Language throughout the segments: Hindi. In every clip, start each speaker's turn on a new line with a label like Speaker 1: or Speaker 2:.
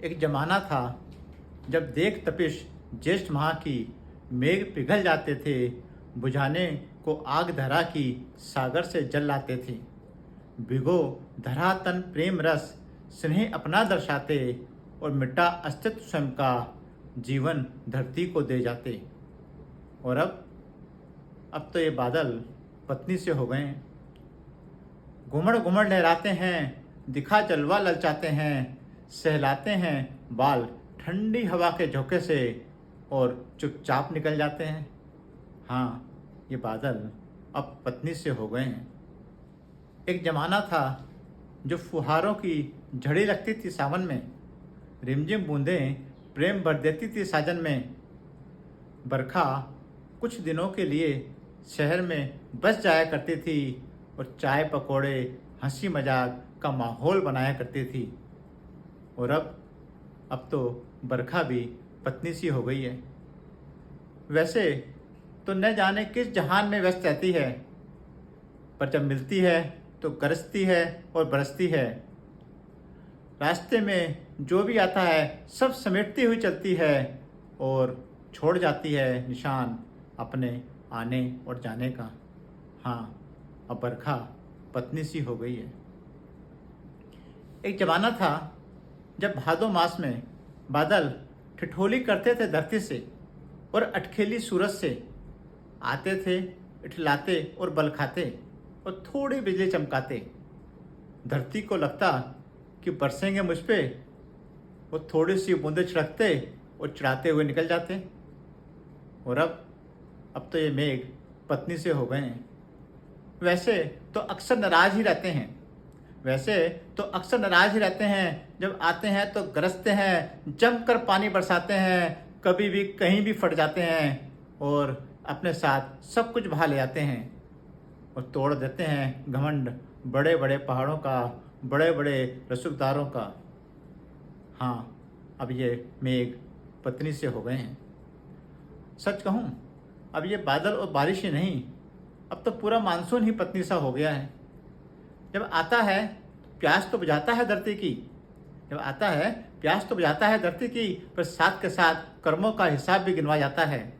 Speaker 1: एक जमाना था जब देख तपिश ज्येष्ठ माह की मेघ पिघल जाते थे, बुझाने को आग धरा की सागर से जल लाते थे। भिगो धरा तन प्रेम रस स्नेह अपना दर्शाते, और मिटा अस्तित्व स्वयं का जीवन धरती को दे जाते। और अब तो ये बादल पत्नी से हो गए हैं। घुमड़ घुमड़ लहराते हैं, दिखा जलवा ललचाते हैं, सहलाते हैं बाल ठंडी हवा के झोंके से और चुपचाप निकल जाते हैं। हाँ, ये बादल अब पत्नी से हो गए हैं। एक ज़माना था जो फुहारों की झड़ी लगती थी सावन में, रिमझिम बूंदें प्रेम भर देती थी साजन में। बरखा कुछ दिनों के लिए शहर में बस जाया करती थी और चाय पकौड़े हंसी मजाक का माहौल बनाया करती थी। और अब तो बरखा भी पत्नी सी हो गई है। वैसे तो न जाने किस जहान में व्यस्त रहती है, पर जब मिलती है तो गरजती है और बरसती है। रास्ते में जो भी आता है सब समेटती हुई चलती है और छोड़ जाती है निशान अपने आने और जाने का। हाँ, अब बरखा पत्नी सी हो गई है। एक ज़माना था जब भादो मास में बादल ठिठोली करते थे धरती से और अटखेली सूरज से आते थे, इठलाते और बल खाते और थोड़ी बिजली चमकाते। धरती को लगता कि बरसेंगे मुझ पे, और थोड़ी सी बूंदें छिड़कते और चिढ़ाते हुए निकल जाते। और अब तो ये मेघ पत्नी से हो गए हैं। वैसे तो अक्सर नाराज ही रहते हैं, जब आते हैं तो गरजते हैं, जमकर पानी बरसाते हैं, कभी भी कहीं भी फट जाते हैं और अपने साथ सब कुछ बहा ले जाते हैं और तोड़ देते हैं घमंड बड़े बड़े पहाड़ों का, बड़े बड़े रसूखदारों का। हाँ, अब ये मेघ पत्नी से हो गए हैं। सच कहूँ, अब ये बादल और बारिश ही नहीं, अब तो पूरा मानसून ही पत्नी सा हो गया है। जब आता है प्यास तो बुझाता है धरती की, पर साथ के साथ कर्मों का हिसाब भी गिनवा जाता है।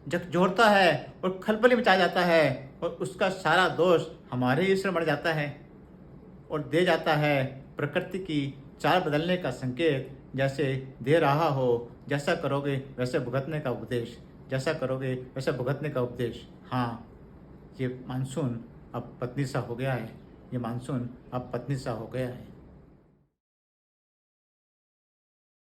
Speaker 1: झकझोरता है और खलबली मचा जाता है, और उसका सारा दोष हमारे ही सिर मर जाता है और दे जाता है प्रकृति की चाल बदलने का संकेत, जैसे दे रहा हो जैसा करोगे वैसे भुगतने का उपदेश। हाँ, ये मानसून अब पत्नी सा हो गया है।